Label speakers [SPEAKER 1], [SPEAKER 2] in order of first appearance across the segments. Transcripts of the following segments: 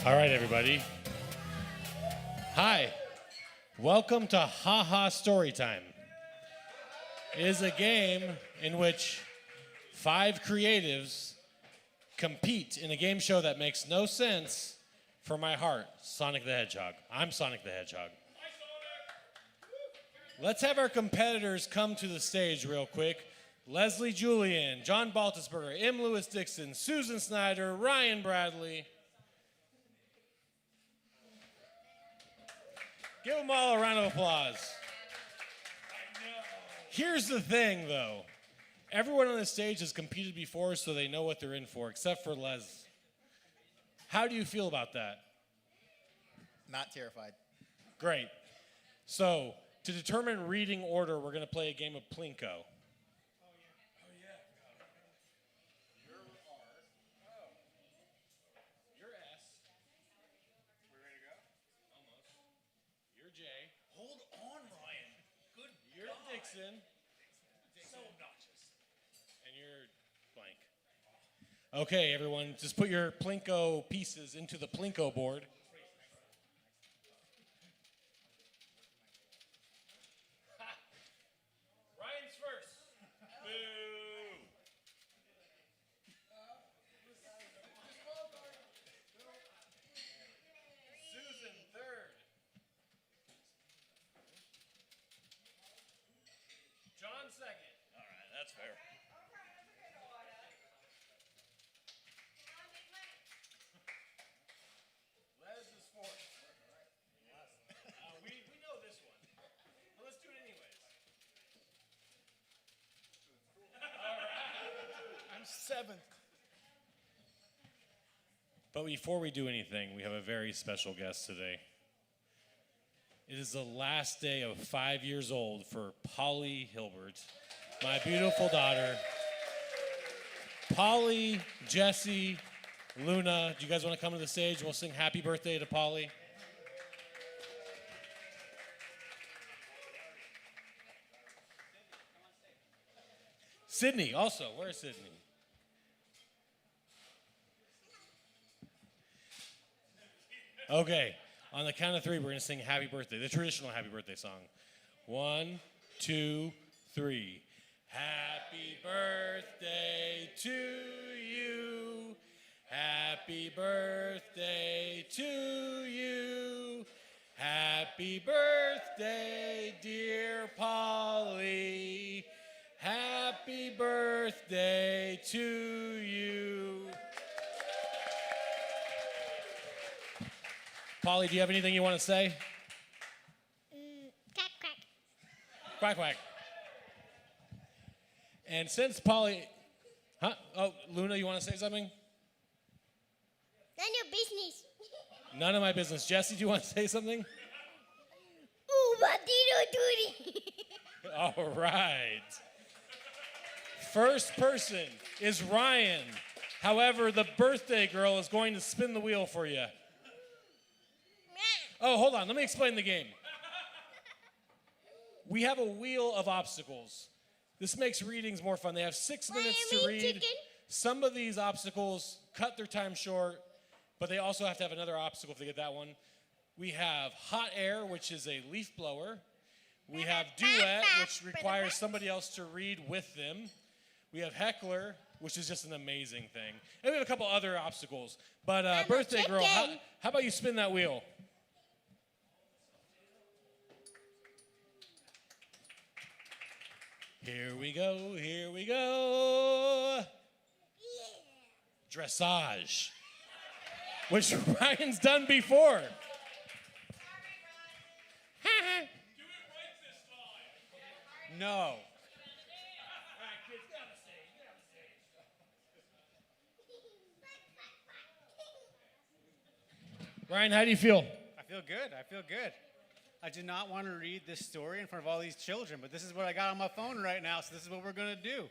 [SPEAKER 1] All right, everybody. Hi. Welcome to Haha Storytime. It is a game in which 5 creatives compete in a game show that makes no sense for my heart, Sonic the Hedgehog. I'm Sonic the Hedgehog. Let's have our competitors come to the stage real quick. Leslie Julien, John Baltisberger, M. Lewis Dixon, Susan Snyder, Ryan Bradley. Give them all a round of applause. Here's the thing, though. Everyone on the stage has competed before, so they know what they're in for, except for Les. How do you feel about that?
[SPEAKER 2] Not terrified.
[SPEAKER 1] Great. So, to determine reading order, we're going to play a game of Plinko. Dixon. So obnoxious. And you're blank. Okay, everyone, just put your Plinko pieces into the Plinko board. Ryan's first. Boo. Susan third. John second.
[SPEAKER 3] All right, that's fair.
[SPEAKER 1] Les is fourth. We know this one. But let's do it anyways. All right.
[SPEAKER 2] I'm 7th.
[SPEAKER 1] But before we do anything, we have a very special guest today. It is the last day of 5 years old for Polly Hilbert, my beautiful daughter. Polly, Jesse, Luna, do you guys want to come to the stage? We'll sing happy birthday to Polly. Sydney, also. Where's Sydney? Okay. On the count of 3, we're going to sing happy birthday, the traditional happy birthday song. 1, 2, 3. Happy birthday to you. Happy birthday to you. Happy birthday, dear Polly. Happy birthday to you. Polly, do you have anything you want to say?
[SPEAKER 4] Quack, quack.
[SPEAKER 1] Quack, quack. And since Polly... Huh? Oh, Luna, you want to say something?
[SPEAKER 4] None of your business.
[SPEAKER 1] None of my business. Jesse, do you want to say something?
[SPEAKER 4] Ooh, Batino Duty.
[SPEAKER 1] All right. First person is Ryan. However, the birthday girl is going to spin the wheel for you. Oh, hold on. Let me explain the game. We have a wheel of obstacles. This makes readings more fun. They have 6 minutes to read.
[SPEAKER 4] Chicken?
[SPEAKER 1] Some of these obstacles cut their time short, but they also have to have another obstacle if they get that one. We have hot air, which is a leaf blower. We have duet, which requires somebody else to read with them. We have heckler, which is just an amazing thing. And we have a couple other obstacles. But birthday girl, how about you spin that wheel? Here we go, here we go.
[SPEAKER 4] Yeah.
[SPEAKER 1] Dressage, which Ryan's done before.
[SPEAKER 3] Do it right this time.
[SPEAKER 2] No.
[SPEAKER 1] All right, kids, get on the stage, get on the stage. Ryan, how do you feel?
[SPEAKER 2] I feel good. I feel good. I do not want to read this story in front of all these children, but this is what I got on my phone right now, so this is what we're going to do.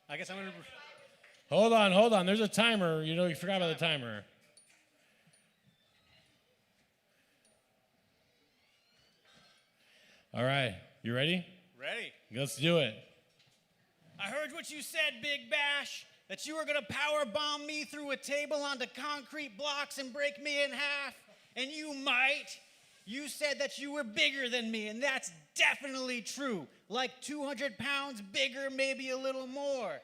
[SPEAKER 2] I guess I'm going to...
[SPEAKER 1] Hold on. There's a timer. You forgot about the timer. All right, you ready?
[SPEAKER 2] Ready.
[SPEAKER 1] Let's do it.
[SPEAKER 3] I heard what you said, Big Bash.
[SPEAKER 2] that you were going to power bomb me through a table onto concrete blocks and break me in half. And you might. You said that you were bigger than me, and that's definitely true. Like 200 pounds bigger, maybe a little more.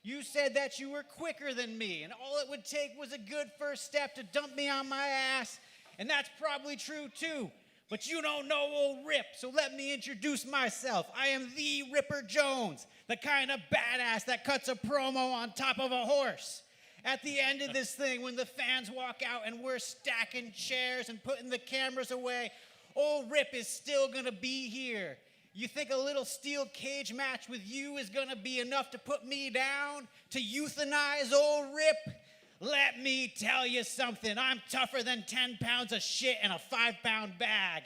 [SPEAKER 2] You said that you were quicker than me, and all it would take was a good first step to dump me on my ass, and that's probably true too. But you don't know old Rip, so let me introduce myself. I am the Ripper Jones, the kind of badass that cuts a promo on top of a horse. At the end of this thing, when the fans walk out and we're stacking chairs and putting the cameras away, old Rip is still gonna be here. You think a little steel cage match with you is gonna be enough to put me down? To euthanize old Rip? Let me tell you something. I'm tougher than 10 pounds of shit in a 5-pound bag.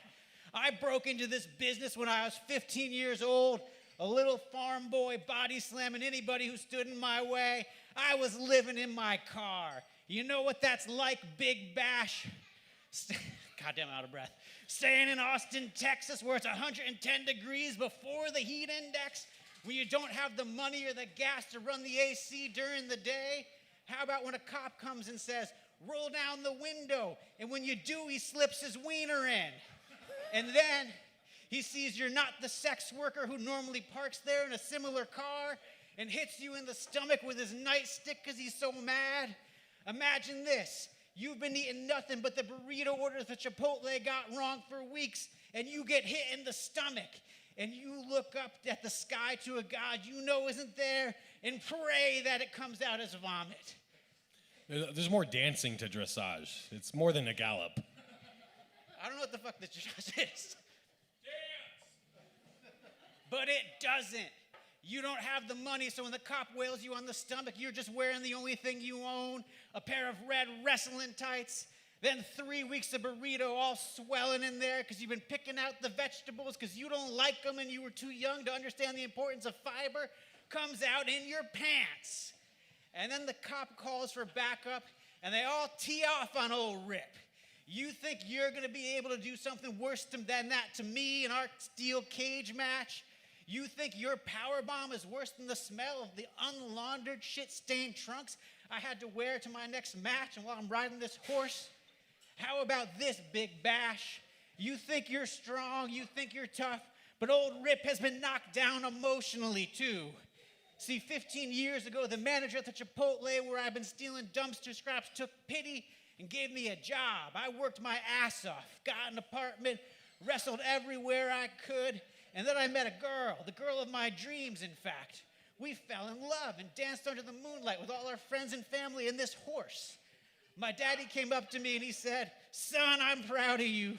[SPEAKER 2] I broke into this business when I was 15 years old, a little farm boy body slamming anybody who stood in my way. I was living in my car. You know what that's like, Big Bash? Goddamn, I'm out of breath. Staying in Austin, Texas, where it's 110 degrees before the heat index, where you don't have the money or the gas to run the AC during the day. How about when a cop comes and says, roll down the window, and when you do, he slips his wiener in. And then he sees you're not the sex worker who normally parks there in a similar car and hits you in the stomach with his nightstick because he's so mad. Imagine this. You've been eating nothing but the burrito orders that Chipotle got wrong for weeks, and you get hit in the stomach, and you look up at the sky to a God you know isn't there and pray that it comes out as vomit.
[SPEAKER 1] There's more dancing to dressage. It's more than a gallop.
[SPEAKER 2] I don't know what the fuck the dressage is. But it doesn't. You don't have the money, so when the cop wails you on the stomach, you're just wearing the only thing you own, a pair of red wrestling tights. Then 3 weeks of burrito all swelling in there because you've been picking out the vegetables because you don't like them and you were too young to understand the importance of fiber, comes out in your pants. And then the cop calls for backup, and they all tee off on old Rip. You think you're going to be able to do something worse than that to me in our steel cage match? You think your power bomb is worse than the smell of the unlaundered, shit-stained trunks I had to wear to my next match and while I'm riding this horse? How about this, Big Bash? You think you're strong, you think you're tough, but old Rip has been knocked down emotionally, too. See, 15 years ago, the manager at the Chipotle where I've been stealing dumpster scraps took pity and gave me a job. I worked my ass off, got an apartment, wrestled everywhere I could, and then I met a girl, the girl of my dreams, in fact. We fell in love and danced under the moonlight with all our friends and family and this horse. My daddy came up to me and he said, son, I'm proud of you.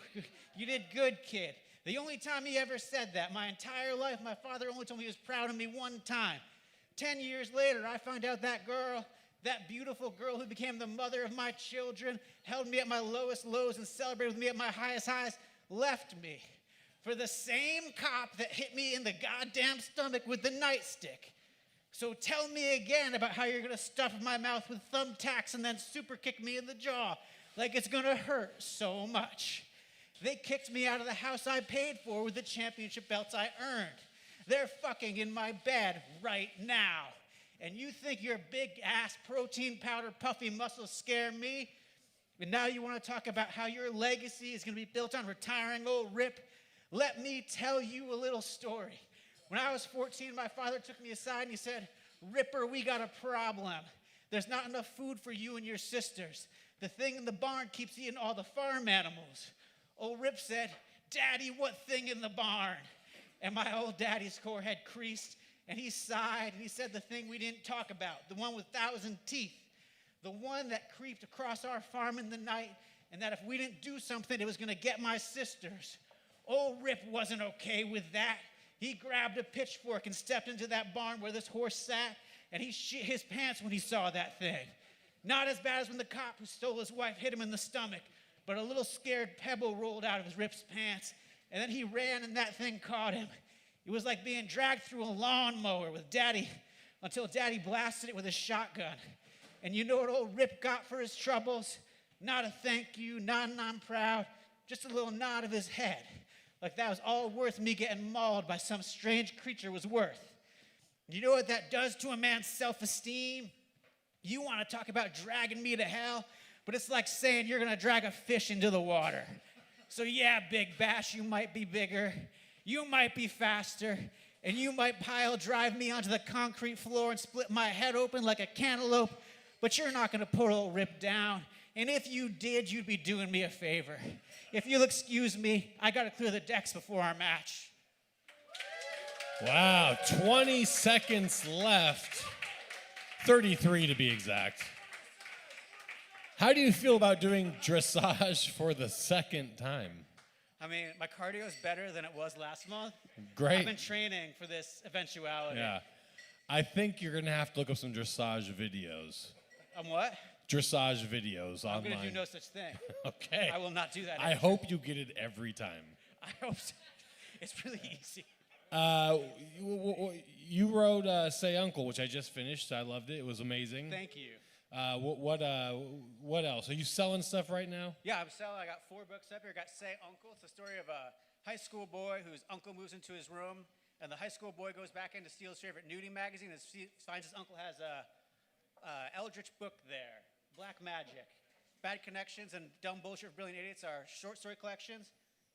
[SPEAKER 2] You did good, kid. The only time he ever said that, my entire life, my father only told me he was proud of me one time. 10 years later, I found out that girl, that beautiful girl who became the mother of my children, held me at my lowest lows and celebrated with me at my highest highs, left me for the same cop that hit me in the goddamn stomach with the nightstick. So tell me again about how you're going to stuff my mouth with thumbtacks and then super kick me in the jaw like it's going to hurt so much. They kicked me out of the house I paid for with the championship belts I earned. They're fucking in my bed right now. And you think your big-ass protein powder puffy muscles scare me? And now you want to talk about how your legacy is going to be built on retiring old Rip? Let me tell you a little story. When I was 14, my father took me aside and he said, Ripper, we got a problem. There's not enough food for you and your sisters. The thing in the barn keeps eating all the farm animals. Old Rip said, Daddy, what thing in the barn? And my old daddy's forehead creased, and he sighed, and he said the thing we didn't talk about, the one with 1,000 teeth, the one that creeped across our farm in the night, and that if we didn't do something, it was going to get my sisters. Old Rip wasn't okay with that. He grabbed a pitchfork and stepped into that barn where this horse sat, and he shit his pants when he saw that thing. Not as bad as when the cop who stole his wife hit him in the stomach, but a little scared pebble rolled out of his Rip's pants, and then he ran and that thing caught him. It was like being dragged through a lawnmower with Daddy until Daddy blasted it with a shotgun. And you know what old Rip got for his troubles? Not a thank you, not an I'm proud, just a little nod of his head. Like that was all worth me getting mauled by some strange creature was worth. You know what that does to a man's self-esteem? You want to talk about dragging me to hell, but it's like saying you're going to drag a fish into the water. So yeah, Big Bash, you might be bigger, you might be faster, and you might pile drive me onto the concrete floor and split my head open like a cantaloupe, but you're not going to put a rip down. And if you did, you'd be doing me a favor. If you'll excuse me, I got to clear the decks before our match.
[SPEAKER 1] Wow, 20 seconds left. 33 to be exact. How do you feel about doing dressage for the second time?
[SPEAKER 2] I mean, my cardio is better than it was last month.
[SPEAKER 1] Great.
[SPEAKER 2] I've been training for this eventuality.
[SPEAKER 1] Yeah. I think you're going to have to look up some dressage videos.
[SPEAKER 2] What?
[SPEAKER 1] Dressage videos
[SPEAKER 2] I'm
[SPEAKER 1] online.
[SPEAKER 2] going to do no such thing.
[SPEAKER 1] Okay.
[SPEAKER 2] I will not do that.
[SPEAKER 1] I hope you get it every time.
[SPEAKER 2] I hope so. It's really easy.
[SPEAKER 1] You wrote Say Uncle, which I just finished. I loved it. It was amazing.
[SPEAKER 2] Thank you.
[SPEAKER 1] What else? Are you selling stuff right now?
[SPEAKER 2] Yeah, I'm selling. I got 4 books up here. I got Say Uncle. It's the story of a high school boy whose uncle moves into his room, and the high school boy goes back in to steal his favorite nudie magazine and finds his uncle has a eldritch book there. Black Magic. Bad Connections and Dumb Bullshit for Brilliant Idiots are short story collections.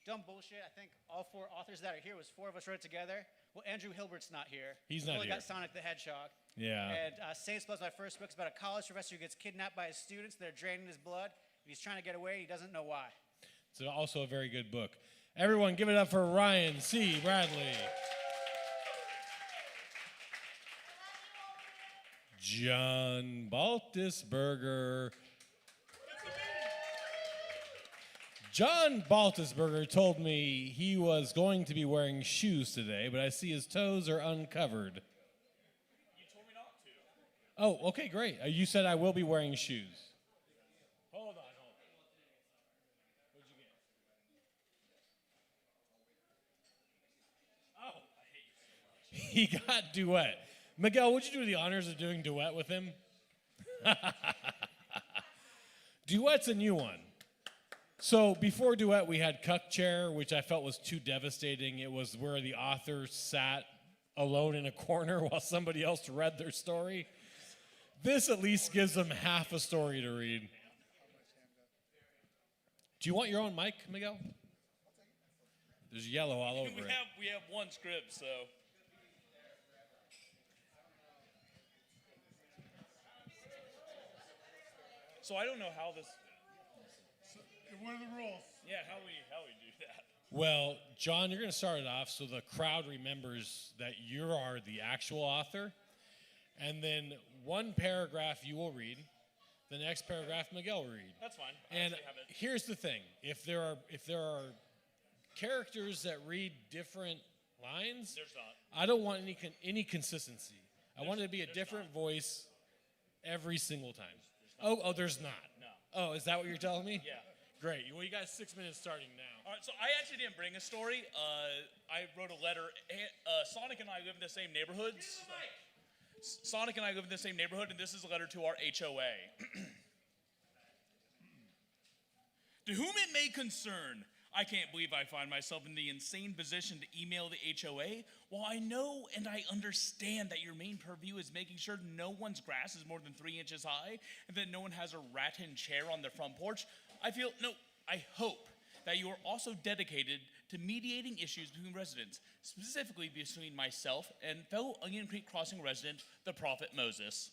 [SPEAKER 2] Dumb Bullshit, I think all 4 authors that are here was 4 of us wrote it together. Well, Andrew Hilbert's not here.
[SPEAKER 1] He's
[SPEAKER 2] We've
[SPEAKER 1] not
[SPEAKER 2] only
[SPEAKER 1] here.
[SPEAKER 2] got Sonic the Hedgehog.
[SPEAKER 1] Yeah.
[SPEAKER 2] And Saints Blood's my first book. It's about a college professor who gets kidnapped by his students. They're draining his blood. He's trying to get away. He doesn't know why.
[SPEAKER 1] It's also a very good book. Everyone, give it up for Ryan C. Bradley. John Baltisberger. John Baltisberger told me he was going to be wearing shoes today, but I see his toes are uncovered.
[SPEAKER 3] You told me not to.
[SPEAKER 1] Oh, okay, great. You said I will be wearing shoes. Hold on. What'd you get? Oh, I hate you so much. He got duet. Miguel, would you do the honors of doing duet with him? Duet's a new one. So before duet, we had Cuck Chair, which I felt was too devastating. It was where the author sat alone in a corner while somebody else read their story. This at least gives them half a story to read. Do you want your own mic, Miguel? There's yellow all over it.
[SPEAKER 3] We have one script, so. So I don't know how this.
[SPEAKER 5] What are the rules?
[SPEAKER 3] Yeah, how we do that.
[SPEAKER 1] Well, John, you're going to start it off so the crowd remembers that you are the actual author. And then one paragraph you will read. The next paragraph Miguel will read.
[SPEAKER 3] That's fine. I
[SPEAKER 1] And
[SPEAKER 3] actually have it.
[SPEAKER 1] here's the thing: if there are characters that read different lines,
[SPEAKER 3] There's not.
[SPEAKER 1] I don't want any consistency. I want it to be a different voice every single time. There's not.
[SPEAKER 3] No.
[SPEAKER 1] Oh, is that what you're telling me?
[SPEAKER 3] Yeah.
[SPEAKER 1] Great. Well, you got 6 minutes starting now.
[SPEAKER 3] All right, so I actually didn't bring a story. I wrote a letter. Sonic and I live in the same neighborhoods. Sonic and I live in the same neighborhood, and this is a letter to our HOA. To whom it may concern, I can't believe I find myself in the insane position to email the HOA. While I know and I understand that your main purview is making sure no one's grass is more than 3 inches high and that no one has a rat-tin chair on their front porch, I hope that you are also dedicated to mediating issues between residents, specifically between myself and fellow Onion Creek Crossing resident, the Prophet Moses.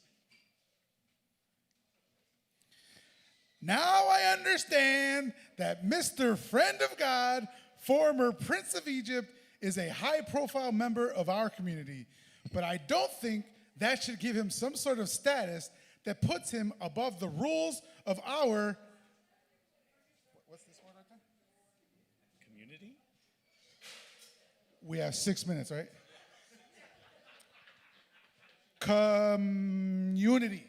[SPEAKER 5] Now I understand that Mr. Friend of God, former Prince of Egypt, is a high-profile member of our community. But I don't think that should give him some sort of status that puts him above the rules of our... What's this word right there?
[SPEAKER 3] Community?
[SPEAKER 5] We have 6 minutes, right? Community.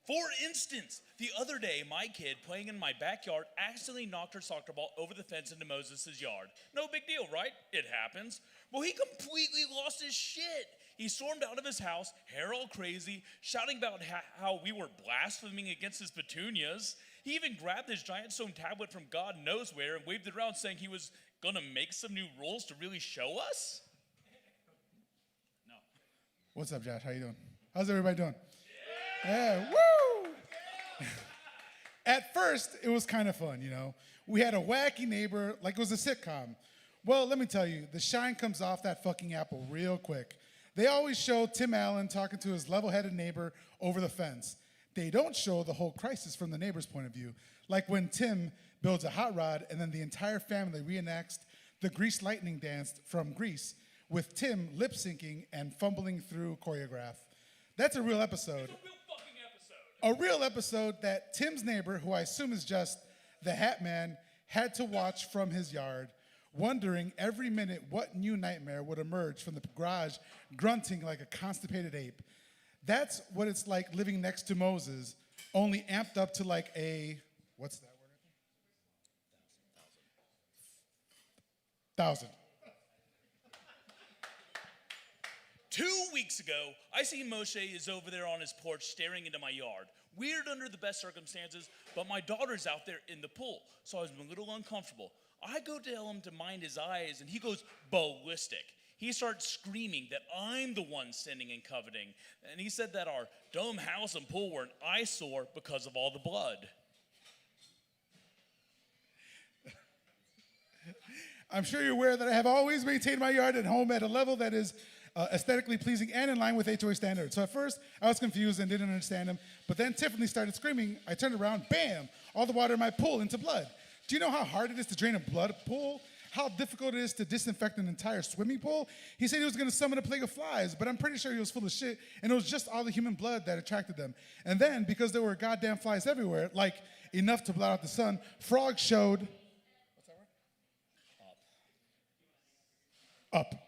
[SPEAKER 3] For instance, the other day, my kid playing in my backyard accidentally knocked her soccer ball over the fence into Moses' yard. No big deal, right? It happens. Well, he completely lost his shit. He stormed out of his house, hair all crazy, shouting about how we were blaspheming against his petunias. He even grabbed his giant stone tablet from God knows where and waved it around saying he was gonna make some new rules to really show us.
[SPEAKER 5] What's up, Josh? How you doing? How's everybody doing? Yeah, woo! At first, it was kind of fun, you know. We had a wacky neighbor, like it was a sitcom. Well, let me tell you, the shine comes off that fucking apple real quick. They always show Tim Allen talking to his level-headed neighbor over the fence. They don't show the whole crisis from the neighbor's point of view, like when Tim builds a hot rod and then the entire family reenacts the Grease Lightning dance from Grease, with Tim lip-syncing and fumbling through choreograph. That's a real episode.
[SPEAKER 3] It's a real fucking episode.
[SPEAKER 5] A real episode that Tim's neighbor, who I assume is just the Hat Man, had to watch from his yard, wondering every minute what new nightmare would emerge from the garage, grunting like a constipated ape. That's what it's like living next to Moses, only amped up to like a, what's that word? 1,000.
[SPEAKER 3] 2 weeks ago, I see Moshe is over there on his porch staring into my yard. Weird under the best circumstances, but my daughter's out there in the pool, so I was a little uncomfortable. I go tell him to mind his eyes, and he goes ballistic. He starts screaming that I'm the one sinning and coveting, and he said that our dumb house and pool were an eyesore because of all the blood.
[SPEAKER 5] I'm sure you're aware that I have always maintained my yard and home at a level that is aesthetically pleasing and in line with HOA standards. So at first, I was confused and didn't understand him, but then Tiffany started screaming. I turned around, bam, all the water in my pool into blood. Do you know how hard it is to drain a blood pool? How difficult it is to disinfect an entire swimming pool? He said he was gonna summon a plague of flies, but I'm pretty sure he was full of shit, and it was just all the human blood that attracted them. And then, because there were goddamn flies everywhere, like enough to blot out the sun, frogs showed, what's that word? Up.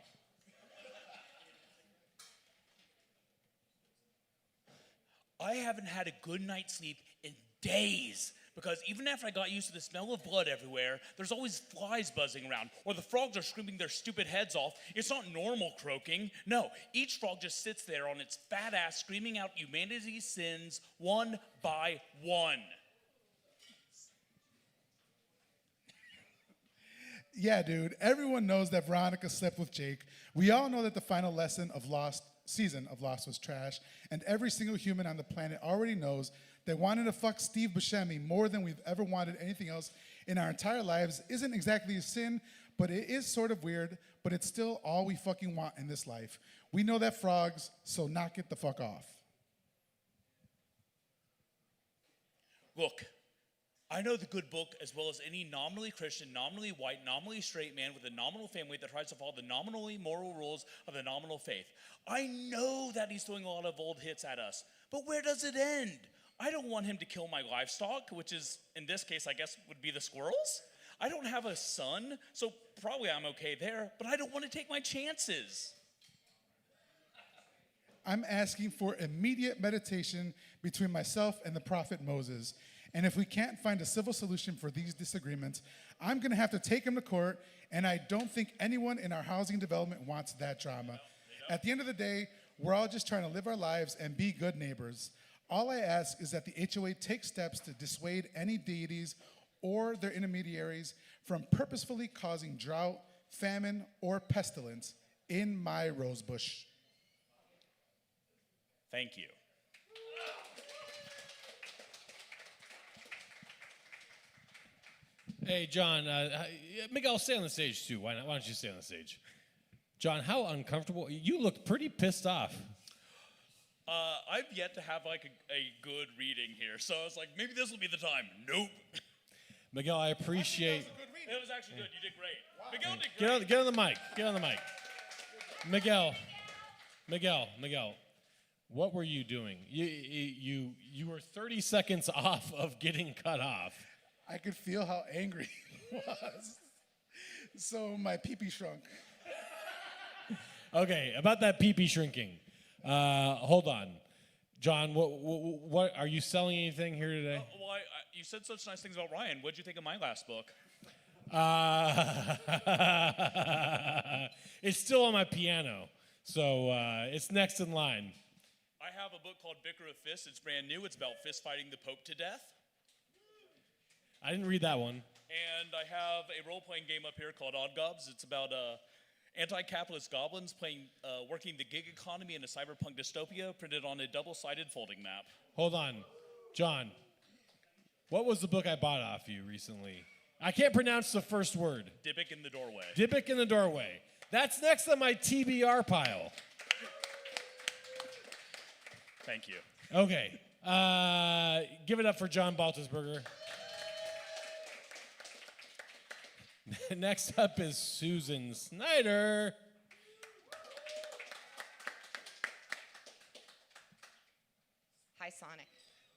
[SPEAKER 3] I haven't had a good night's sleep in days because even after I got used to the smell of blood everywhere, there's always flies buzzing around or the frogs are screaming their stupid heads off. It's not normal croaking. No, each frog just sits there on its fat ass screaming out humanity's sins one by one.
[SPEAKER 5] Yeah, dude, everyone knows that Veronica slept with Jake. We all know that the final season of Lost was trash, and every single human on the planet already knows that wanting to fuck Steve Buscemi more than we've ever wanted anything else in our entire lives isn't exactly a sin, but it is sort of weird, but it's still all we fucking want in this life. We know that frogs, so knock it the fuck off.
[SPEAKER 3] Look, I know the good book as well as any nominally Christian, nominally white, nominally straight man with a nominal family that tries to follow the nominally moral rules of the nominal faith. I know that he's throwing a lot of old hits at us, but where does it end? I don't want him to kill my livestock, which is, in this case, I guess, would be the squirrels. I don't have a son, so probably I'm okay there, but I don't want to take my chances.
[SPEAKER 5] I'm asking for immediate meditation between myself and the prophet Moses. And if we can't find a civil solution for these disagreements, I'm gonna have to take him to court, and I don't think anyone in our housing development wants that drama. At the end of the day, we're all just trying to live our lives and be good neighbors. All I ask is that the HOA take steps to dissuade any deities or their intermediaries from purposefully causing drought, famine, or pestilence in my rose bush.
[SPEAKER 3] Thank you.
[SPEAKER 1] Hey, John, Miguel, stay on the stage too. Why don't you stay on the stage? John, how uncomfortable. You look pretty pissed off.
[SPEAKER 3] I've yet to have like a good reading here, so I was like, maybe this will be the time. Nope.
[SPEAKER 1] Miguel, I appreciate.
[SPEAKER 3] It was actually good. You did great. Wow. Miguel did great.
[SPEAKER 1] Get on the mic. Get on the mic. Miguel, what were you doing? You were 30 seconds off of getting cut off.
[SPEAKER 5] I could feel how angry he was. So my pee-pee shrunk.
[SPEAKER 1] Okay, about that pee-pee shrinking. Hold on. John, what are you selling anything here today?
[SPEAKER 3] Well, you said such nice things about Ryan. What'd you think of my last book?
[SPEAKER 1] It's still on my piano, so it's next in line.
[SPEAKER 3] I have a book called Vicar of Fists. It's brand new. It's about fist fighting the Pope to death.
[SPEAKER 1] I didn't read that one.
[SPEAKER 3] And I have a role-playing game up here called Odd Gobs. It's about Anti-capitalist goblins working the gig economy in a cyberpunk dystopia printed on a double-sided folding map.
[SPEAKER 1] Hold on. John, what was the book I bought off you recently? I can't pronounce the first word.
[SPEAKER 3] Dybbuk in the Doorway.
[SPEAKER 1] Dybbuk in the Doorway. That's next on my TBR pile.
[SPEAKER 3] Thank you.
[SPEAKER 1] Okay. Give it up for John Baltisberger. Next up is Susan Snyder.
[SPEAKER 6] Hi, Sonic.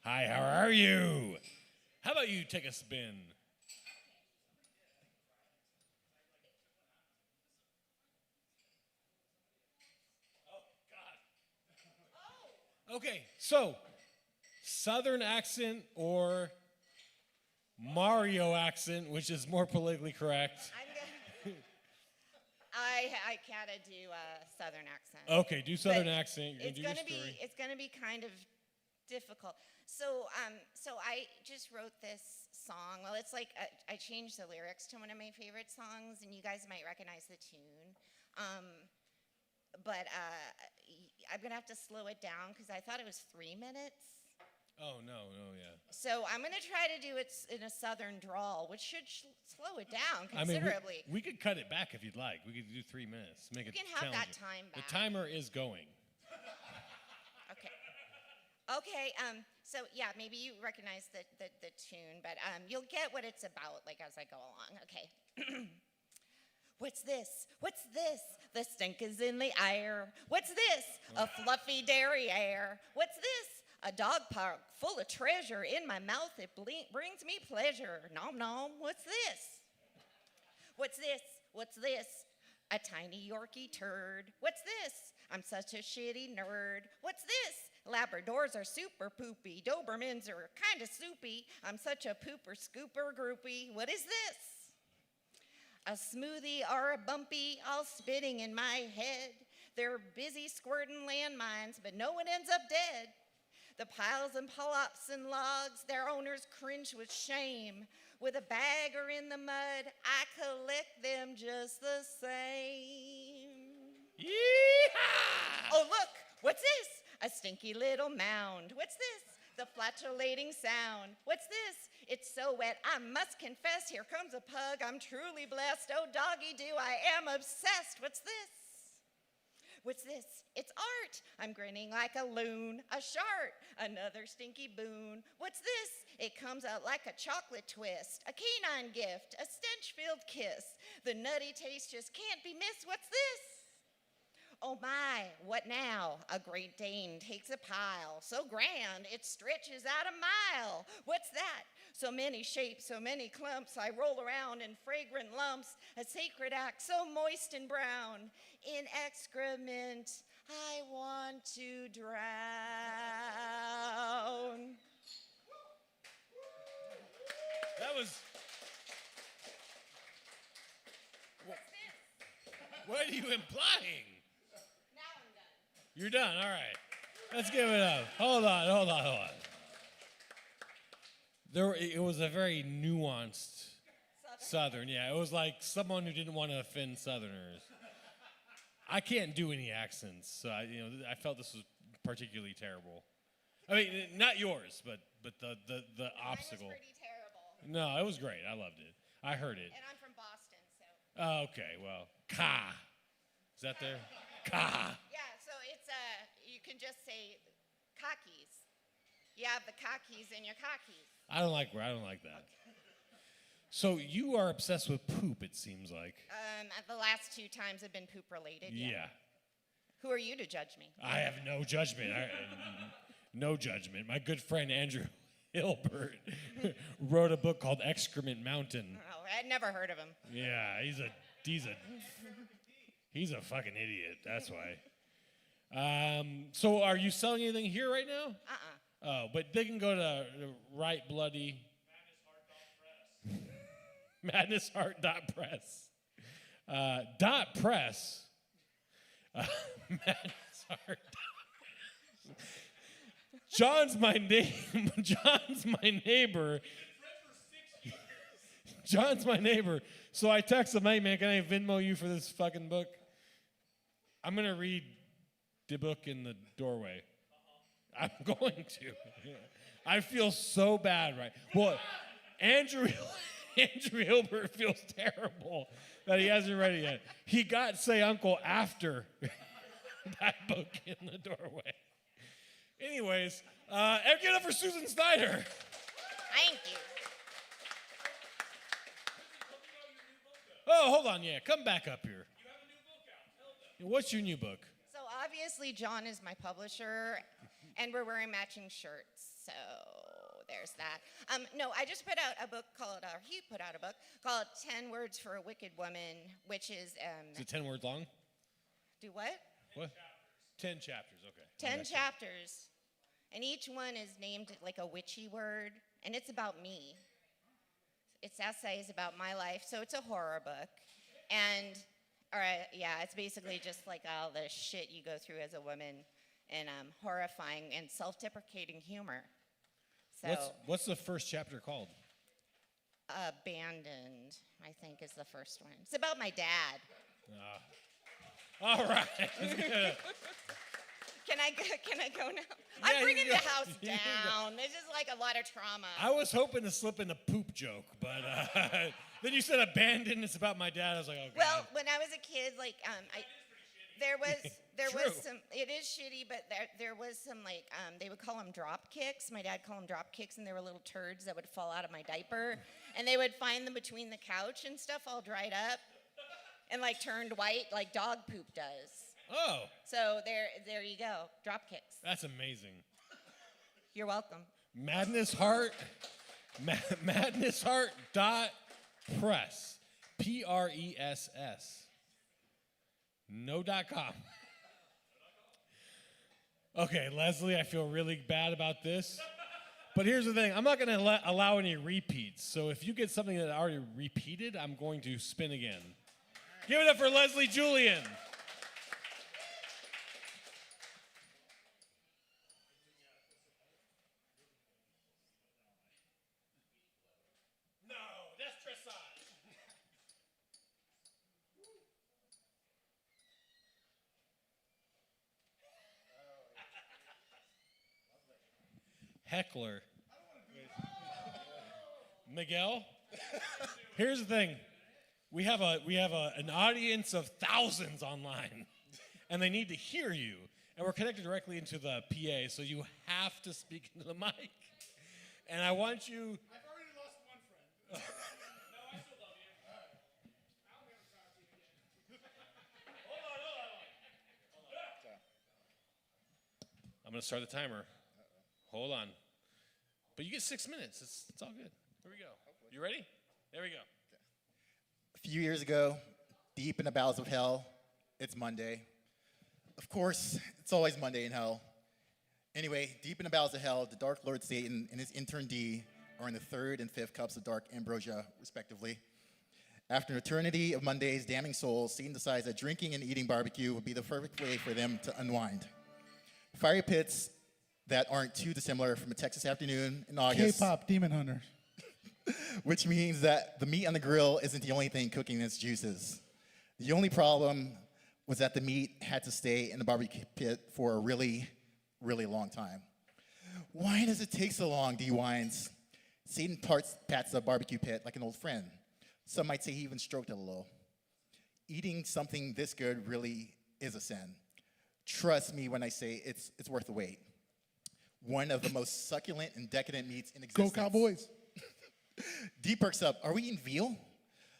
[SPEAKER 1] Hi, how are you? How about you take a spin? Okay, so Southern accent or Mario accent, which is more politically correct.
[SPEAKER 6] I gotta do a Southern accent.
[SPEAKER 1] Okay, do Southern
[SPEAKER 6] But
[SPEAKER 1] accent. You're
[SPEAKER 6] It's
[SPEAKER 1] gonna do
[SPEAKER 6] gonna
[SPEAKER 1] your story.
[SPEAKER 6] be it's gonna be kind of difficult. So I just wrote this song. Well, it's like I changed the lyrics to one of my favorite songs, and you guys might recognize the tune. But I'm gonna have to slow it down because I thought it was 3 minutes.
[SPEAKER 1] Oh no, yeah.
[SPEAKER 6] So I'm gonna try to do it in a Southern drawl, which should slow it down
[SPEAKER 1] I mean,
[SPEAKER 6] considerably.
[SPEAKER 1] we could cut it back if you'd like. We could do 3 minutes. Make
[SPEAKER 6] You
[SPEAKER 1] it
[SPEAKER 6] can have that
[SPEAKER 1] challenging.
[SPEAKER 6] time back.
[SPEAKER 1] The timer is going.
[SPEAKER 6] Okay. Okay. So yeah, maybe you recognize the tune, but you'll get what it's about, like as I go along. Okay. What's this? What's this? The stink is in the air. What's this? A fluffy derriere. What's this? A dog park full of treasure. In my mouth it brings me pleasure. Nom nom. What's this? What's this? What's this? A tiny Yorkie turd. What's this? I'm such a shitty nerd. What's this? Labradors are super poopy. Dobermans are kind of soupy. I'm such a pooper scooper groupie. What is this? A smoothie or a bumpy, all spitting in my head. They're busy squirting landmines, but no one ends up dead. The piles and pull-ups and logs, their owners cringe with shame. With a bag or in the mud, I collect them just the same.
[SPEAKER 1] Yeehaw!
[SPEAKER 6] Oh, look, what's this? A stinky little mound. What's this? The flatulating sound. What's this? It's so wet, I must confess, here comes a pug, I'm truly blessed. Oh, doggy do, I am obsessed. What's this? What's this? It's art. I'm grinning like a loon, a shark, another stinky boon. What's this? It comes out like a chocolate twist, a canine gift, a stench-filled kiss. The nutty taste just can't be missed. What's this? Oh my, what now? A Great Dane takes a pile, so grand it stretches out a mile. What's that? So many shapes, so many clumps, I roll around in fragrant lumps, a sacred act so moist and brown. In excrement, I want to drown.
[SPEAKER 1] That was. What are you implying?
[SPEAKER 6] Now I'm done.
[SPEAKER 1] You're done. All right. Let's give it up. Hold on. It was a very nuanced Southern. Yeah, it was like someone who didn't want to offend Southerners. I can't do any accents, so I felt this was particularly terrible. I mean, not yours, but the obstacle.
[SPEAKER 6] Mine was pretty terrible.
[SPEAKER 1] No, it was great. I loved it. I heard it.
[SPEAKER 6] And I'm from Boston, so.
[SPEAKER 1] Oh, okay, well, ka. Is that there? Ka.
[SPEAKER 6] Yeah, so it's you can just say cockies. You have the cockies in your cockies.
[SPEAKER 1] I don't like that. So you are obsessed with poop, it seems like.
[SPEAKER 6] The last 2 times have been poop related.
[SPEAKER 1] Yeah.
[SPEAKER 6] Who are you to judge me?
[SPEAKER 1] I have no judgment. No judgment. My good friend Andrew Hilbert wrote a book called Excrement Mountain.
[SPEAKER 6] Oh, I'd never heard of him.
[SPEAKER 1] Yeah, he's a fucking idiot. That's why. So are you selling anything here right now? Oh, but they can go to Right Bloody MadnessHeart.press. .press. MadnessHeart. John's my name. John's my neighbor. John's my neighbor. So I text him, hey man, can I Venmo you for this fucking book? I'm going to read the book in the doorway. I'm going to. I feel so bad, right? Well, Andrew Hilbert feels terrible that he hasn't read it yet. He got Say Uncle after that book in the doorway. Anyways, give it up for Susan Snyder.
[SPEAKER 6] Thank you.
[SPEAKER 1] Oh, hold on, yeah. Come back up here. You have a new book out. Tell them. What's your new book?
[SPEAKER 6] So obviously John is my publisher, and we're wearing matching shirts. So there's that. No, I just put out a book called, or he put out a book called 10 Words for a Wicked Woman, which is...
[SPEAKER 1] Is it 10 words long?
[SPEAKER 6] Do what?
[SPEAKER 1] What? 10 chapters, okay.
[SPEAKER 6] 10 chapters. And each one is named like a witchy word, and it's about me. It's essays about my life, so it's a horror book. And, it's basically just like all the shit you go through as a woman, and horrifying and self-deprecating humor. So,
[SPEAKER 1] What's the first chapter called?
[SPEAKER 6] Abandoned, I think, is the first one. It's about my dad.
[SPEAKER 1] All right.
[SPEAKER 6] Can I go now?
[SPEAKER 1] Yeah,
[SPEAKER 6] I'm bringing
[SPEAKER 1] you
[SPEAKER 6] the
[SPEAKER 1] go.
[SPEAKER 6] house
[SPEAKER 1] You can
[SPEAKER 6] down. This is like a lot of trauma.
[SPEAKER 1] I was hoping to slip in a poop joke, but then you said abandoned. It's about my dad. I was like, oh, God.
[SPEAKER 6] Well, when I was a kid, like, there was
[SPEAKER 1] True.
[SPEAKER 6] some. It is shitty, but there was some like they would call them drop kicks. My dad called them drop kicks, and they were little turds that would fall out of my diaper, and they would find them between the couch and stuff, all dried up, and like turned white, like dog poop does.
[SPEAKER 1] Oh,
[SPEAKER 6] So there you go, drop kicks.
[SPEAKER 1] that's amazing.
[SPEAKER 6] You're welcome.
[SPEAKER 1] Madness Heart, madnessheart.press, PRESS. No.com. Okay, Leslie, I feel really bad about this. But here's the thing. I'm not going to allow any repeats. So if you get something that I already repeated, I'm going to spin again. Give it up for Leslie Julien. No, that's dressage. Heckler. Miguel, here's the thing. We have an audience of thousands online, and they need to hear you. And we're connected directly into the PA, so you have to speak into the mic. And I want you.
[SPEAKER 5] I've already lost one friend.
[SPEAKER 1] No, I still love you.
[SPEAKER 5] I'll never talk to you again.
[SPEAKER 1] Hold on. I'm going to start the timer. Hold on. But you get 6 minutes. It's all good. Here we go. You ready? There we go.
[SPEAKER 7] A few years ago, deep in the bowels of hell, it's Monday. Of course, it's always Monday in hell. Anyway, deep in the bowels of hell, the Dark Lord Satan and his intern D are in the 3rd and 5th cups of dark ambrosia, respectively. After an eternity of Monday's damning souls, Satan decides that drinking and eating barbecue would be the perfect way for them to unwind. Fiery pits that aren't too dissimilar from a Texas afternoon in August.
[SPEAKER 5] K-pop Demon Hunter.
[SPEAKER 7] Which means that the meat on the grill isn't the only thing cooking its juices. The only problem was that the meat had to stay in the barbecue pit for a really, really long time. Why does it take so long, D whines? Satan pats the barbecue pit like an old friend. Some might say he even stroked it a little. Eating something this good really is a sin. Trust me when I say it's worth the wait. One of the most succulent and decadent meats in existence.
[SPEAKER 5] Go Cowboys.
[SPEAKER 7] D perks up. Are we eating veal?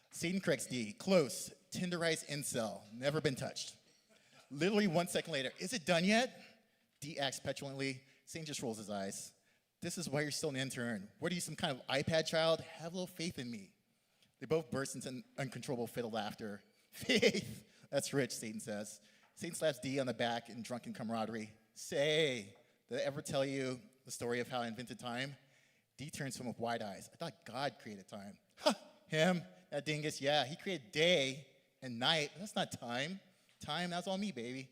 [SPEAKER 7] Satan corrects D. Close. Tenderized incel. Never been touched. Literally 1 second later. Is it done yet? D acts petulantly. Satan just rolls his eyes. This is why you're still an intern. What are you, some kind of iPad child? Have a little faith in me. They both burst into an uncontrollable fit of laughter. Faith. That's rich, Satan says. Satan slaps D on the back in drunken camaraderie. Say, did I ever tell you the story of how I invented time? D turns to him with wide eyes. I thought God created time. Ha! Him, that dingus, yeah, he created day and night. That's not time. Time, that's all me, baby.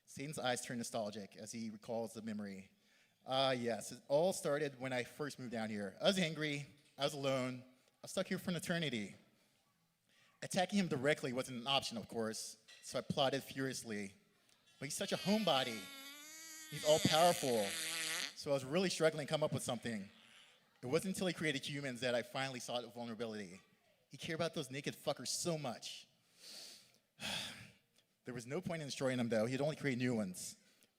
[SPEAKER 7] Satan's eyes turn nostalgic as he recalls the memory. Yes, it all started when I first moved down here. I was angry, I was alone, I was stuck here for an eternity. Attacking him directly wasn't an option, of course, So I plotted furiously. But he's such a homebody. He's all powerful. So I was really struggling to come up with something. It wasn't until he created humans that I finally saw the vulnerability. He cared about those naked fuckers so much. There was no point in destroying them, though. He'd only create new ones.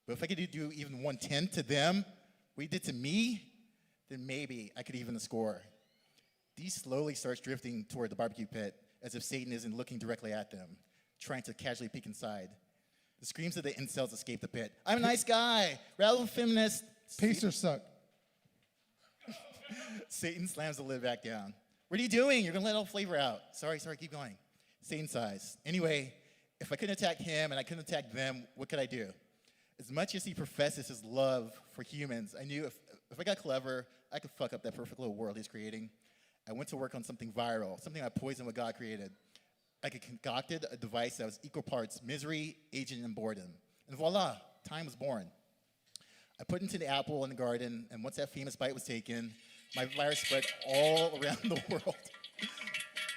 [SPEAKER 7] But if I could do even 1/10 to them, what he did to me, then maybe I could even the score. Dee slowly starts drifting toward the barbecue pit, as if Satan isn't looking directly at them, trying to casually peek inside. The screams of the incels escape the pit. I'm a nice guy, radical feminist.
[SPEAKER 5] Pacers suck.
[SPEAKER 7] Satan slams the lid back down. What are you doing? You're gonna let all the flavor out. Sorry, keep going. Satan sighs. Anyway, if I couldn't attack him and I couldn't attack them, what could I do? As much as he professes his love for humans, I knew if I got clever, I could fuck up that perfect little world he's creating. I went to work on something viral, something I poisoned what God created. I concocted a device that was equal parts misery, agent, and boredom. And voila, time was born. I put it into the apple in the garden, and once that famous bite was taken, my virus spread all around the world.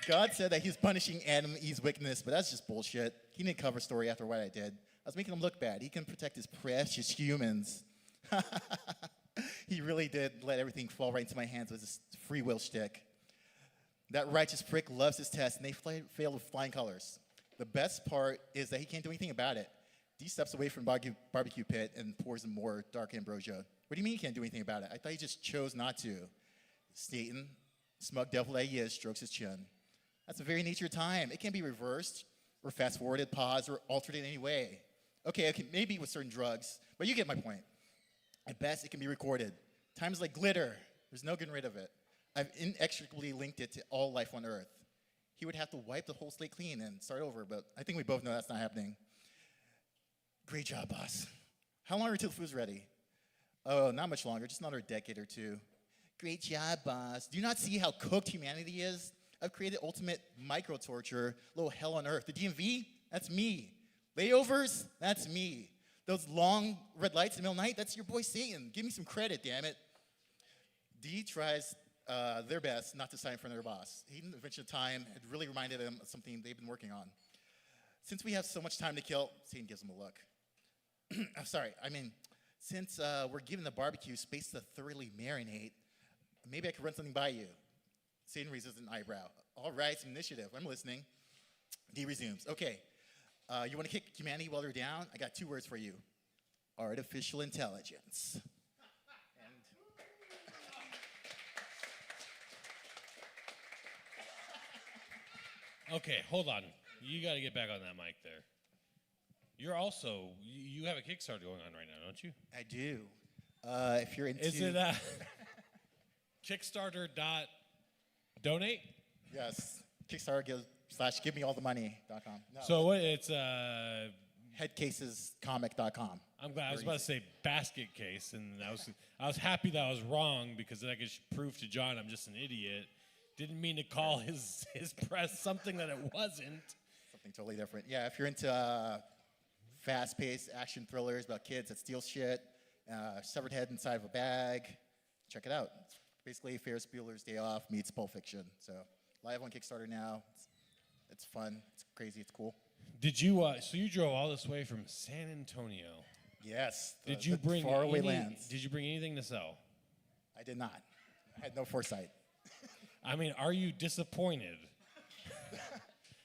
[SPEAKER 7] God said that he was punishing Adam and Eve's wickedness, but that's just bullshit. He didn't cover story after what I did. I was making him look bad. He can protect his precious humans. He really did let everything fall right into my hands with his free will shtick. That righteous prick loves his test, and they fail with flying colors. The best part is that he can't do anything about it. Dee steps away from barbecue pit and pours him more dark ambrosia. What do you mean he can't do anything about it? I thought he just chose not to. Satan, smug devil that he is, strokes his chin. That's the very nature of time. It can't be reversed or fast-forwarded, paused, or altered in any way. Okay, maybe with certain drugs, but you get my point. At best, it can be recorded. Time is like glitter. There's no getting rid of it. I've inextricably linked it to all life on Earth. He would have to wipe the whole slate clean and start over, but I think we both know that's not happening. Great job, boss. How long until the food's ready? Oh, not much longer, just another decade or two. Great job, boss. Do you not see how cooked humanity is? I've created ultimate micro-torture, little hell on Earth. The DMV, that's me. Layovers, that's me. Those long red lights in the middle of the night, that's your boy Satan. Give me some credit, damn it. Dee tries their best not to sign in front of their boss. Hayden, Adventure Time, had really reminded them of something they've been working on. Since we have so much time to kill, Satan gives them a look. Since we're given the barbecue space to thoroughly marinate, maybe I could run something by you. Satan raises an eyebrow. All right, some initiative. I'm listening. Dee resumes. Okay, you want to kick humanity while they're down? I got 2 words for you. Artificial intelligence.
[SPEAKER 1] Okay, hold on. You got to get back on that mic there. You have a Kickstarter going on right now, don't you?
[SPEAKER 7] I do. If you're into...
[SPEAKER 1] Is it Kickstarter.donate?
[SPEAKER 7] Yes. Kickstarter/givemeallthemoney.com. No.
[SPEAKER 1] So what? It's
[SPEAKER 7] headcasescomic.com.
[SPEAKER 1] I'm glad. I was about to say basket case, and I was happy that I was wrong because then I could prove to John I'm just an idiot. Didn't mean to call his press something that it wasn't.
[SPEAKER 7] Something totally different. Yeah, if you're into fast-paced action thrillers about kids that steal shit, severed head inside of a bag, check it out. It's basically Ferris Bueller's Day Off meets Pulp Fiction. So live on Kickstarter now. It's fun. It's crazy. It's cool.
[SPEAKER 1] Did you? So you drove all this way from San Antonio.
[SPEAKER 7] Yes.
[SPEAKER 1] Did you bring
[SPEAKER 7] faraway lands?
[SPEAKER 1] Did you bring anything to sell?
[SPEAKER 7] I did not. I had no foresight.
[SPEAKER 1] I mean, are you disappointed?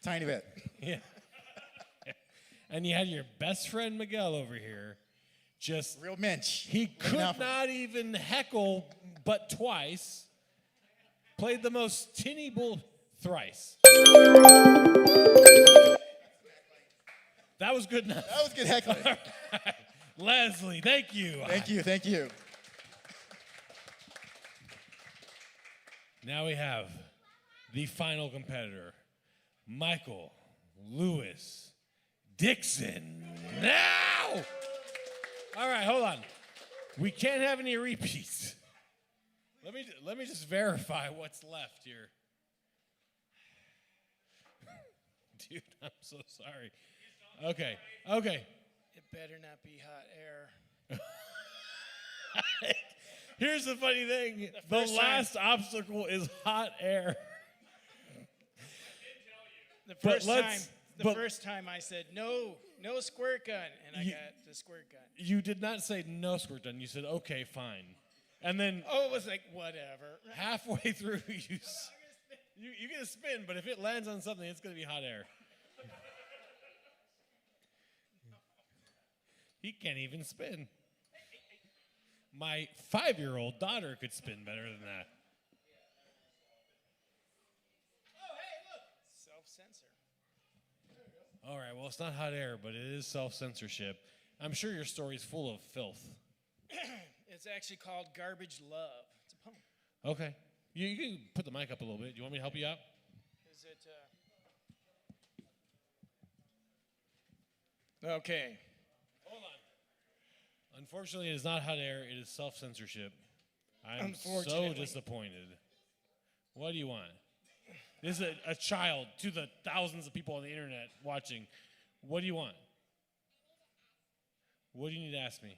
[SPEAKER 7] Tiny bit.
[SPEAKER 1] Yeah. And you had your best friend Miguel over here. Just
[SPEAKER 7] real mensch.
[SPEAKER 1] He could not even heckle but twice. Played the most tinny bull thrice. That was good enough.
[SPEAKER 7] That was good heckling.
[SPEAKER 1] Right. Leslie, thank you.
[SPEAKER 7] Thank you.
[SPEAKER 1] Now we have the final competitor, Michael Lewis Dixon. Now! All right, hold on. We can't have any repeats. Let me just verify what's left here. Dude, I'm so sorry. Okay.
[SPEAKER 8] It better not be hot air.
[SPEAKER 1] Here's the funny thing. The last obstacle is hot air.
[SPEAKER 8] The first time The
[SPEAKER 1] But-
[SPEAKER 8] first time I said, no squirt gun, and I got the squirt gun.
[SPEAKER 1] You did not say no squirt gun. You said, okay, fine. And then
[SPEAKER 8] Oh, it was like, whatever.
[SPEAKER 1] halfway through, you get a spin, but if it lands on something, it's going to be hot air. He can't even spin. My 5-year-old daughter could spin better than that.
[SPEAKER 8] Self-censor.
[SPEAKER 1] All right, well, it's not hot air, but it is self-censorship. I'm sure your story's full of filth.
[SPEAKER 8] It's actually called Garbage Love. It's a poem.
[SPEAKER 1] Okay. You can put the mic up a little bit. Do you want me to help you out?
[SPEAKER 8] Is it, Okay.
[SPEAKER 1] Hold on. Unfortunately, it is not hot air. It is self-censorship. I'm so
[SPEAKER 8] Unfortunately.
[SPEAKER 1] disappointed. What do you want? This is a child to the thousands of people on the internet watching. What do you want? What do you need to ask me?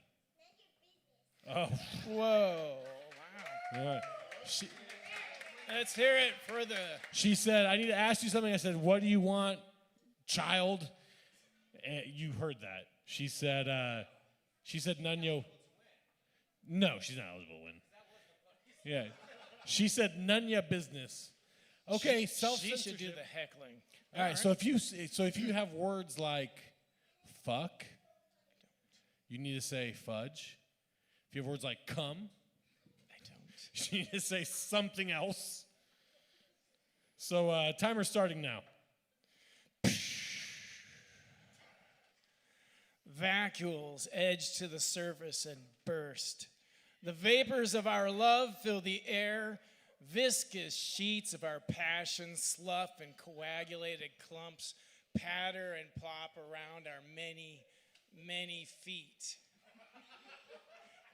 [SPEAKER 1] Oh,
[SPEAKER 8] Whoa. Wow.
[SPEAKER 1] all right.
[SPEAKER 8] Let's hear it for the...
[SPEAKER 1] She said, I need to ask you something. I said, what do you want, child? And you heard that. She said, Nunyo. No, she's not eligible to win. Yeah. She said, none ya business. Okay,
[SPEAKER 8] She
[SPEAKER 1] self-censorship.
[SPEAKER 8] should do the heckling.
[SPEAKER 1] All right, so if you have words like fuck, you need to say fudge. If you have words like come,
[SPEAKER 8] I don't.
[SPEAKER 1] you need to say something else. So timer's starting now.
[SPEAKER 8] Vacuoles edge to the surface and burst. The vapors of our love fill the air. Viscous sheets of our passion slough and coagulated clumps patter and plop around our many, many feet.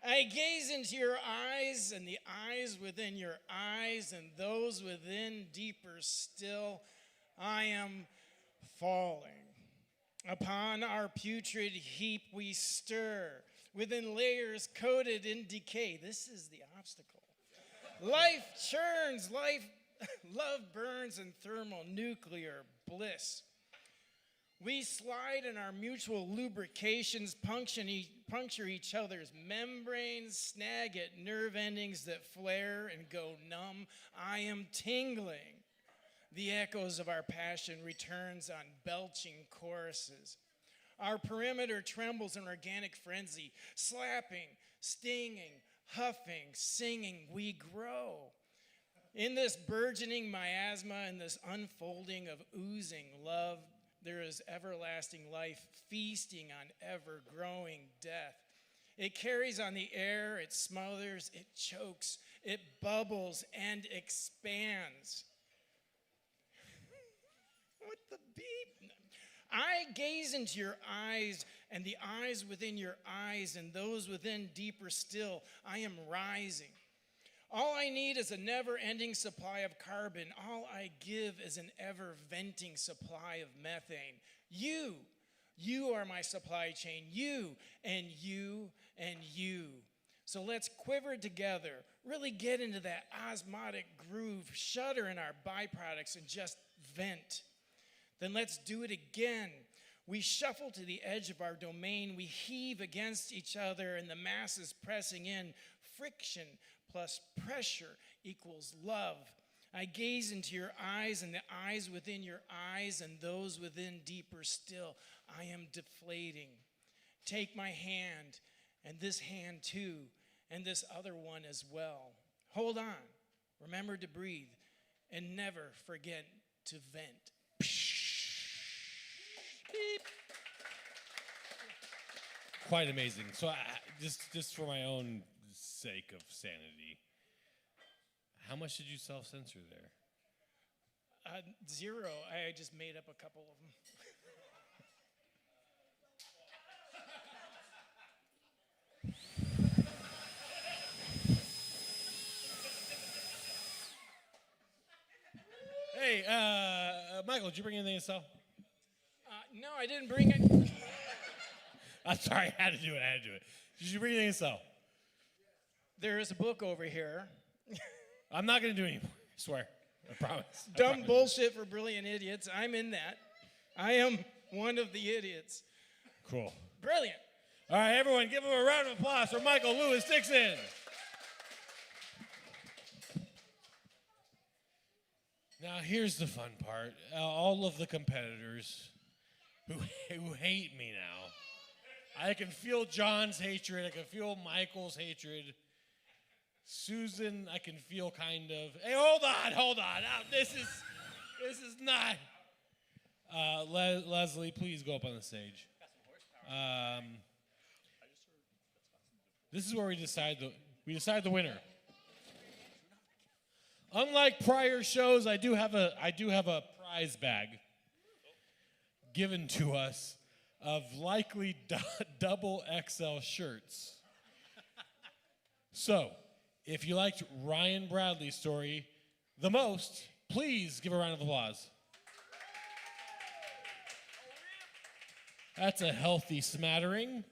[SPEAKER 8] I gaze into your eyes and the eyes within your eyes and those within deeper still. I am falling. Upon our putrid heap we stir, within layers coated in decay. This is the obstacle. Life churns, love burns in thermonuclear bliss. We slide in our mutual lubrications, puncture each other's membranes, snag at nerve endings that flare and go numb. I am tingling. The echoes of our passion returns on belching choruses. Our perimeter trembles in organic frenzy, slapping, stinging, huffing, singing, we grow. In this burgeoning miasma, in this unfolding of oozing love, there is everlasting life feasting on ever-growing death. It carries on the air, it smothers, it chokes, it bubbles and expands. What the beep? I gaze into your eyes and the eyes within your eyes and those within deeper still. I am rising. All I need is a never-ending supply of carbon. All I give is an ever-venting supply of methane. You are my supply chain. You and you and you. So let's quiver together, really get into that osmotic groove, shudder in our byproducts and just vent. Then let's do it again. We shuffle to the edge of our domain. We heave against each other and the masses pressing in. Friction plus pressure equals love. I gaze into your eyes and the eyes within your eyes and those within deeper still. I am deflating. Take my hand and this hand too and this other one as well. Hold on. Remember to breathe and never forget to vent. Beep.
[SPEAKER 1] Quite amazing. So just for my own sake of sanity, how much did you self-censor there?
[SPEAKER 8] 0. I just made up a couple of them.
[SPEAKER 1] Hey, Michael, did you bring anything to sell?
[SPEAKER 8] No, I didn't bring it.
[SPEAKER 1] I'm sorry, I had to do it. Did you bring anything to sell?
[SPEAKER 8] There is a book over here.
[SPEAKER 1] I'm not going to do it anymore. I swear. I promise.
[SPEAKER 8] Dumb bullshit for brilliant idiots. I'm in that. I am one of the idiots.
[SPEAKER 1] Cool.
[SPEAKER 8] Brilliant.
[SPEAKER 1] All right, everyone, give him a round of applause for Michael Lewis Dixon. Now, here's the fun part. All of the competitors who hate me now. I can feel John's hatred. I can feel Michael's hatred. Susan, I can feel kind of. Hey, hold on. This is not. Leslie, please go up on the stage. This is where we decide the winner. Unlike prior shows, I do have a prize bag given to us of likely double XL shirts. So, if you liked Ryan Bradley's story the most, please give a round of applause. That's a healthy smattering.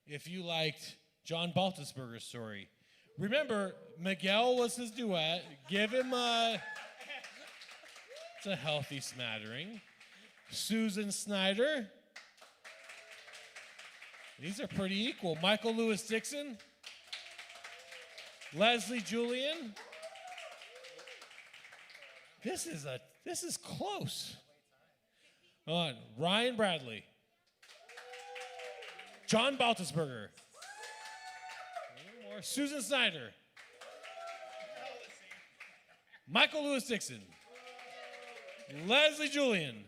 [SPEAKER 1] If you liked John Baltisberger's story, remember, Miguel was his duet. Give him it's a healthy smattering. Susan Snyder. These are pretty equal. Michael Lewis Dixon. Leslie Julien. This is close. Hold on. Ryan Bradley. John Baltisberger. More. Susan Snyder. Michael Lewis Dixon. Leslie Julien.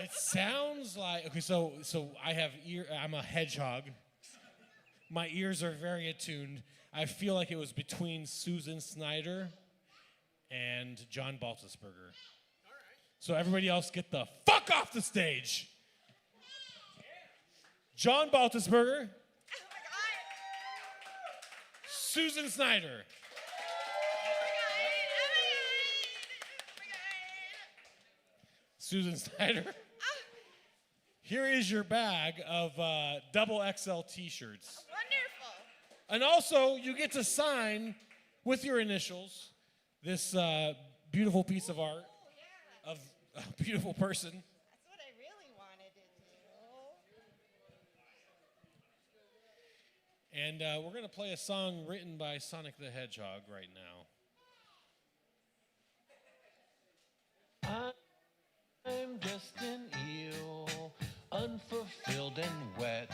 [SPEAKER 1] It sounds like, okay, so I have I'm a hedgehog. My ears are very attuned. I feel like it was between Susan Snyder and John Baltisberger. So everybody else get the fuck off the stage. John Baltisberger. Susan Snyder. Susan Snyder. Here is your bag of double XL t-shirts.
[SPEAKER 6] Wonderful.
[SPEAKER 1] And also, you get to sign with your initials this beautiful piece of art of a beautiful person.
[SPEAKER 6] That's what I really wanted to do.
[SPEAKER 1] And we're going to play a song written by Sonic the Hedgehog right now.
[SPEAKER 9] I'm just an eel, unfulfilled and wet.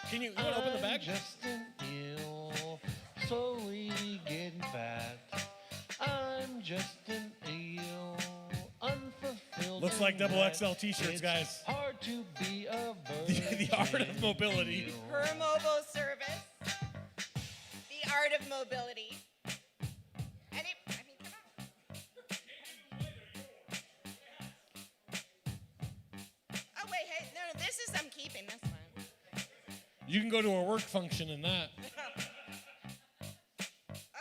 [SPEAKER 1] Can you want to open the bag?
[SPEAKER 9] I'm just an eel, slowly getting fat. I'm just an eel, unfulfilled.
[SPEAKER 1] Looks like double XL t-shirts,
[SPEAKER 9] It's
[SPEAKER 1] guys.
[SPEAKER 9] hard to be a bird.
[SPEAKER 1] The art of mobility.
[SPEAKER 6] Her mobile service. The art of mobility. And come on. Oh, wait, hey, no, this is, I'm keeping this one.
[SPEAKER 1] You can go to a work function in that.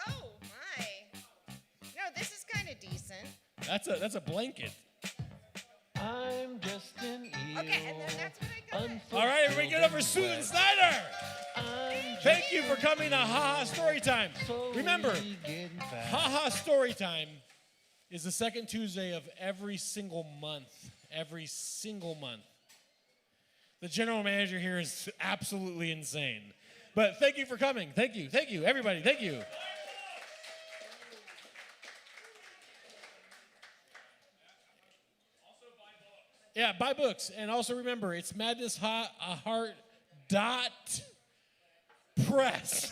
[SPEAKER 6] Oh, my. No, this is kind of decent.
[SPEAKER 1] That's a blanket.
[SPEAKER 9] I'm just an eel.
[SPEAKER 6] Okay, and then that's what I got.
[SPEAKER 1] All right, everybody get up for Susan Snyder. Thank you for coming to Haha Storytime. Remember, Haha Storytime is the second Tuesday of every single month. Every single month. The general manager here is absolutely insane. But thank you for coming. Thank you, everybody, thank you. Yeah, buy books. And also remember, it's madnessheart.press.